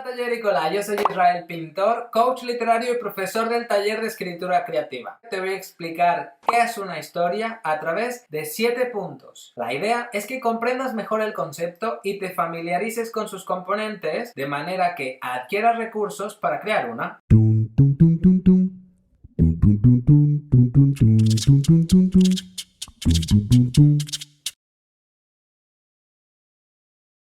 Tallericola, yo soy Israel Pintor, coach literario y profesor del taller de escritura creativa. Te voy a explicar qué es una historia a través de 7 puntos. La idea es que comprendas mejor el concepto y te familiarices con sus componentes de manera que adquieras recursos para crear una.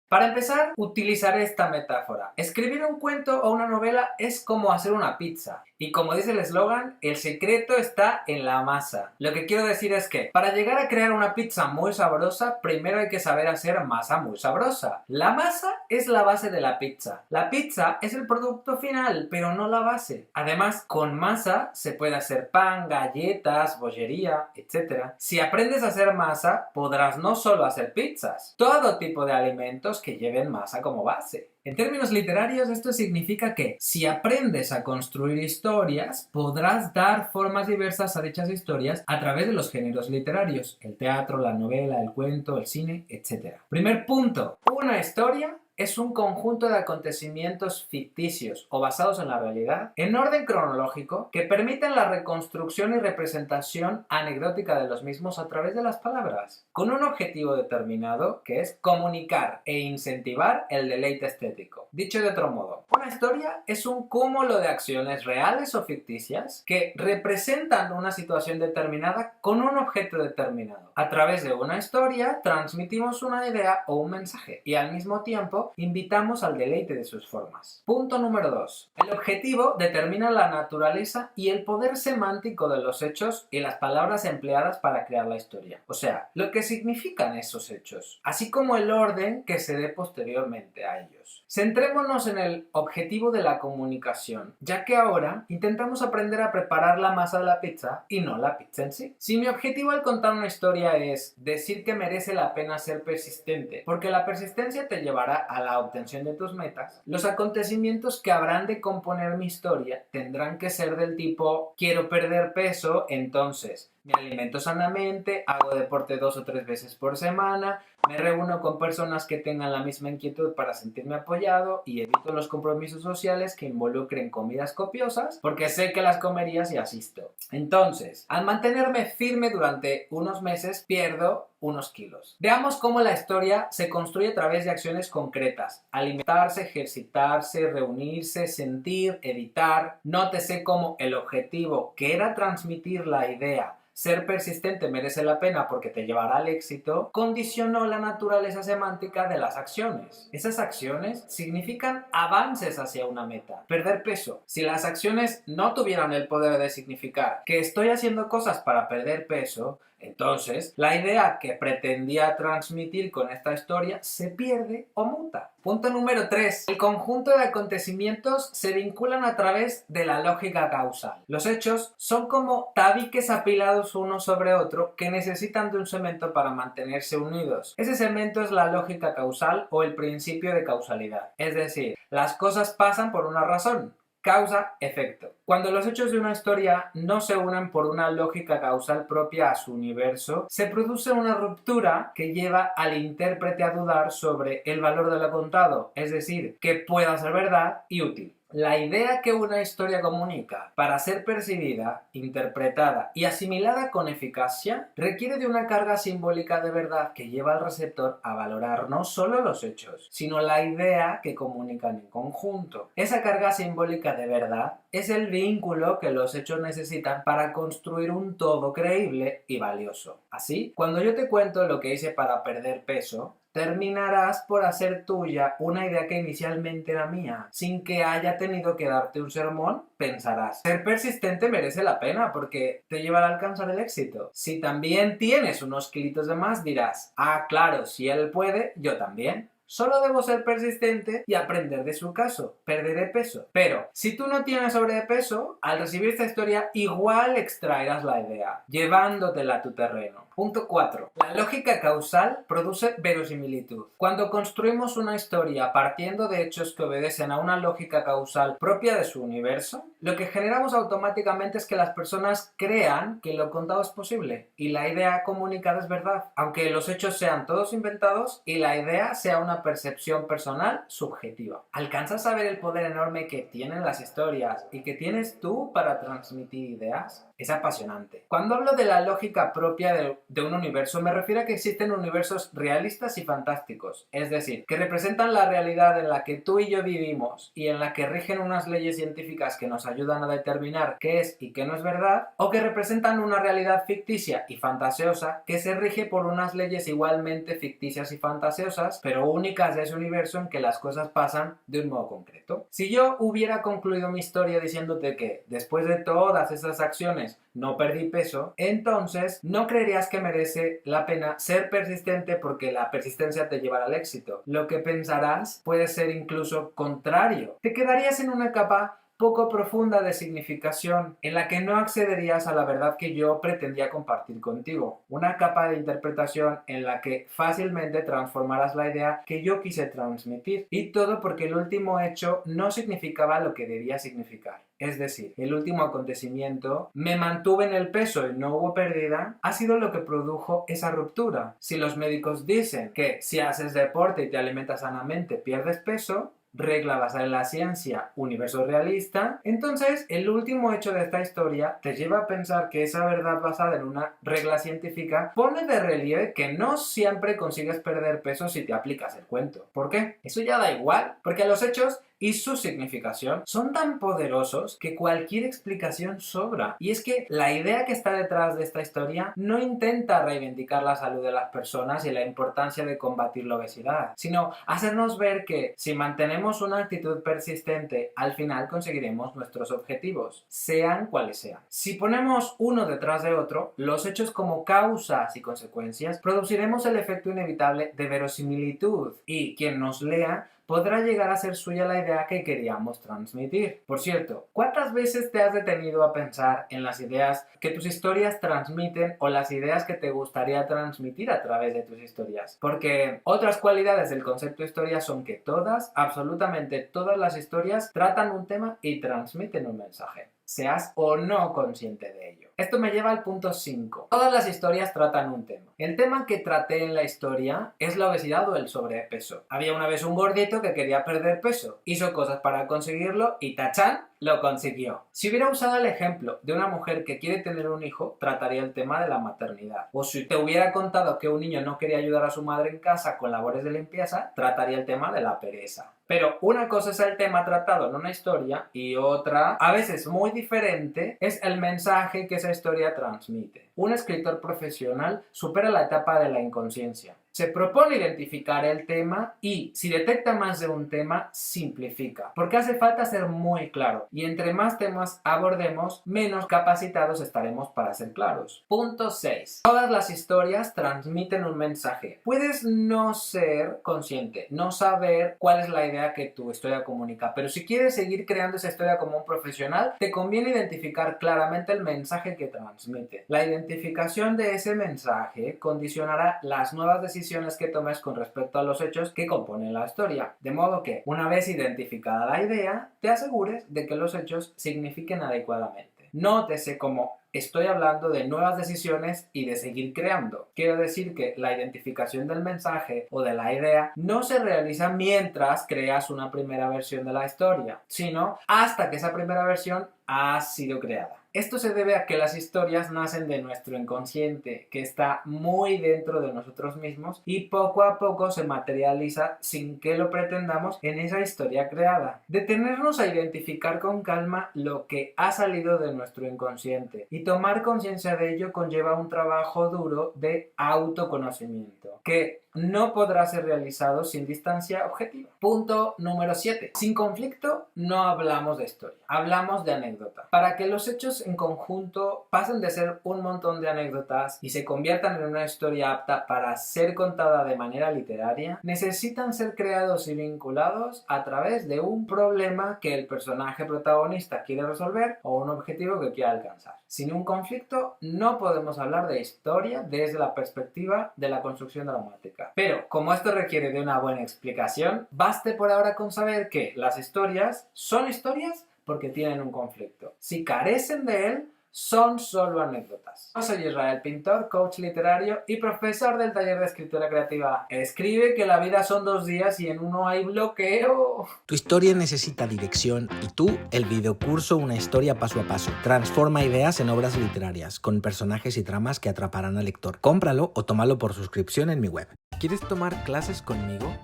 Para empezar, utilizaré esta metáfora. Escribir un cuento o una novela es como hacer una pizza. Y como dice el eslogan, el secreto está en la masa. Lo que quiero decir es que, para llegar a crear una pizza muy sabrosa, primero hay que saber hacer masa muy sabrosa. La masa es la base de la pizza. La pizza es el producto final, pero no la base. Además, con masa se puede hacer pan, galletas, bollería, etc. Si aprendes a hacer masa, podrás no solo hacer pizzas, todo tipo de alimentos que lleven masa como base. En términos literarios, esto significa que si aprendes a construir historias, podrás dar formas diversas a dichas historias a través de los géneros literarios: el teatro, la novela, el cuento, el cine, etc. Primer punto: una historia es un conjunto de acontecimientos ficticios o basados en la realidad, en orden cronológico, que permiten la reconstrucción y representación anecdótica de los mismos a través de las palabras, con un objetivo determinado, que es comunicar e incentivar el deleite estético. Dicho de otro modo, una historia es un cúmulo de acciones reales o ficticias que representan una situación determinada con un objeto determinado. A través de una historia transmitimos una idea o un mensaje y al mismo tiempo invitamos al deleite de sus formas. Punto número 2. El objetivo determina la naturaleza y el poder semántico de los hechos y las palabras empleadas para crear la historia. O sea, lo que significan esos hechos, así como el orden que se dé posteriormente a ellos. Centrémonos en el objetivo de la comunicación, ya que ahora intentamos aprender a preparar la masa de la pizza y no la pizza en sí. Si mi objetivo al contar una historia es decir que merece la pena ser persistente, porque la persistencia te llevará a la obtención de tus metas, los acontecimientos que habrán de componer mi historia tendrán que ser del tipo: quiero perder peso, entonces me alimento sanamente, hago deporte 2 o 3 veces por semana, me reúno con personas que tengan la misma inquietud para sentirme apoyado y evito los compromisos sociales que involucren comidas copiosas porque sé que las comería si asisto. Entonces, al mantenerme firme durante unos meses, pierdo unos kilos. Veamos cómo la historia se construye a través de acciones concretas: alimentarse, ejercitarse, reunirse, sentir, editar. Nótese cómo el objetivo, que era transmitir la idea ser persistente merece la pena porque te llevará al éxito, condicionó la naturaleza semántica de las acciones. Esas acciones significan avances hacia una meta. Perder peso. Si las acciones no tuvieran el poder de significar que estoy haciendo cosas para perder peso, entonces la idea que pretendía transmitir con esta historia se pierde o muta. Punto número 3. El conjunto de acontecimientos se vinculan a través de la lógica causal. Los hechos son como tabiques apilados uno sobre otro que necesitan de un cemento para mantenerse unidos. Ese cemento es la lógica causal o el principio de causalidad. Es decir, las cosas pasan por una razón. Causa-efecto. Cuando los hechos de una historia no se unen por una lógica causal propia a su universo, se produce una ruptura que lleva al intérprete a dudar sobre el valor de lo contado, es decir, que pueda ser verdad y útil. La idea que una historia comunica, para ser percibida, interpretada y asimilada con eficacia, requiere de una carga simbólica de verdad que lleva al receptor a valorar no solo los hechos, sino la idea que comunican en conjunto. Esa carga simbólica de verdad es el vínculo que los hechos necesitan para construir un todo creíble y valioso. Así, cuando yo te cuento lo que hice para perder peso, terminarás por hacer tuya una idea que inicialmente era mía. Sin que haya tenido que darte un sermón, pensarás: ser persistente merece la pena porque te llevará a alcanzar el éxito. Si también tienes unos kilitos de más, dirás: ah, claro, si él puede, yo también. Solo debo ser persistente y aprender de su caso. Perderé peso. Pero, si tú no tienes sobrepeso, al recibir esta historia igual extraerás la idea, llevándotela a tu terreno. Punto 4. La lógica causal produce verosimilitud. Cuando construimos una historia partiendo de hechos que obedecen a una lógica causal propia de su universo, lo que generamos automáticamente es que las personas crean que lo contado es posible y la idea comunicada es verdad, aunque los hechos sean todos inventados y la idea sea una una percepción personal subjetiva. ¿Alcanzas a ver el poder enorme que tienen las historias y que tienes tú para transmitir ideas? Es apasionante. Cuando hablo de la lógica propia de un universo, me refiero a que existen universos realistas y fantásticos, es decir, que representan la realidad en la que tú y yo vivimos y en la que rigen unas leyes científicas que nos ayudan a determinar qué es y qué no es verdad, o que representan una realidad ficticia y fantasiosa que se rige por unas leyes igualmente ficticias y fantasiosas, pero únicas de ese universo en que las cosas pasan de un modo concreto. Si yo hubiera concluido mi historia diciéndote que, después de todas esas acciones, no perdí peso, entonces no creerías que merece la pena ser persistente porque la persistencia te llevará al éxito. Lo que pensarás puede ser incluso contrario. Te quedarías en una capa poco profunda de significación en la que no accederías a la verdad que yo pretendía compartir contigo. Una capa de interpretación en la que fácilmente transformarás la idea que yo quise transmitir. Y todo porque el último hecho no significaba lo que debía significar. Es decir, el último acontecimiento, me mantuve en el peso y no hubo pérdida, ha sido lo que produjo esa ruptura. Si los médicos dicen que si haces deporte y te alimentas sanamente pierdes peso, regla basada en la ciencia, universo realista, entonces el último hecho de esta historia te lleva a pensar que esa verdad basada en una regla científica pone de relieve que no siempre consigues perder peso si te aplicas el cuento. ¿Por qué? Eso ya da igual, porque los hechos y su significación son tan poderosos que cualquier explicación sobra. Y es que la idea que está detrás de esta historia no intenta reivindicar la salud de las personas y la importancia de combatir la obesidad, sino hacernos ver que si mantenemos una actitud persistente, al final conseguiremos nuestros objetivos, sean cuales sean. Si ponemos uno detrás de otro, los hechos como causas y consecuencias, produciremos el efecto inevitable de verosimilitud y quien nos lea podrá llegar a ser suya la idea que queríamos transmitir. Por cierto, ¿cuántas veces te has detenido a pensar en las ideas que tus historias transmiten o las ideas que te gustaría transmitir a través de tus historias? Porque otras cualidades del concepto historia son que todas, absolutamente todas las historias tratan un tema y transmiten un mensaje, seas o no consciente de ello. Esto me lleva al punto 5. Todas las historias tratan un tema. El tema que traté en la historia es la obesidad o el sobrepeso. Había una vez un gordito que quería perder peso. Hizo cosas para conseguirlo y ¡tachán! Lo consiguió. Si hubiera usado el ejemplo de una mujer que quiere tener un hijo, trataría el tema de la maternidad. O si te hubiera contado que un niño no quería ayudar a su madre en casa con labores de limpieza, trataría el tema de la pereza. Pero una cosa es el tema tratado en una historia y otra, a veces muy diferente, es el mensaje que esa historia transmite. Un escritor profesional supera la etapa de la inconsciencia. Se propone identificar el tema y, si detecta más de un tema, simplifica. Porque hace falta ser muy claro. Y entre más temas abordemos, menos capacitados estaremos para ser claros. Punto 6. Todas las historias transmiten un mensaje. Puedes no ser consciente, no saber cuál es la idea que tu historia comunica. Pero si quieres seguir creando esa historia como un profesional, te conviene identificar claramente el mensaje que transmite. La identificación de ese mensaje condicionará las nuevas decisiones que tomes con respecto a los hechos que componen la historia. De modo que, una vez identificada la idea, te asegures de que los hechos signifiquen adecuadamente. Nótese cómo estoy hablando de nuevas decisiones y de seguir creando. Quiero decir que la identificación del mensaje o de la idea no se realiza mientras creas una primera versión de la historia, sino hasta que esa primera versión ha sido creada. Esto se debe a que las historias nacen de nuestro inconsciente, que está muy dentro de nosotros mismos y poco a poco se materializa sin que lo pretendamos en esa historia creada. Detenernos a identificar con calma lo que ha salido de nuestro inconsciente y tomar conciencia de ello conlleva un trabajo duro de autoconocimiento, que no podrá ser realizado sin distancia objetiva. Punto número 7. Sin conflicto no hablamos de historia, hablamos de anécdota. Para que los hechos en conjunto pasen de ser un montón de anécdotas y se conviertan en una historia apta para ser contada de manera literaria, necesitan ser creados y vinculados a través de un problema que el personaje protagonista quiere resolver o un objetivo que quiere alcanzar. Sin un conflicto no podemos hablar de historia desde la perspectiva de la construcción dramática. Pero, como esto requiere de una buena explicación, baste por ahora con saber que las historias son historias porque tienen un conflicto. Si carecen de él, son solo anécdotas. Yo soy Israel Pintor, coach literario y profesor del taller de escritura creativa. Escribe que la vida son 2 días y en uno hay bloqueo. Tu historia necesita dirección y tú, el videocurso Una historia paso a paso. Transforma ideas en obras literarias, con personajes y tramas que atraparán al lector. Cómpralo o tómalo por suscripción en mi web. ¿Quieres tomar clases conmigo?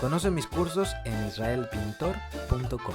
Conoce mis cursos en israelpintor.com.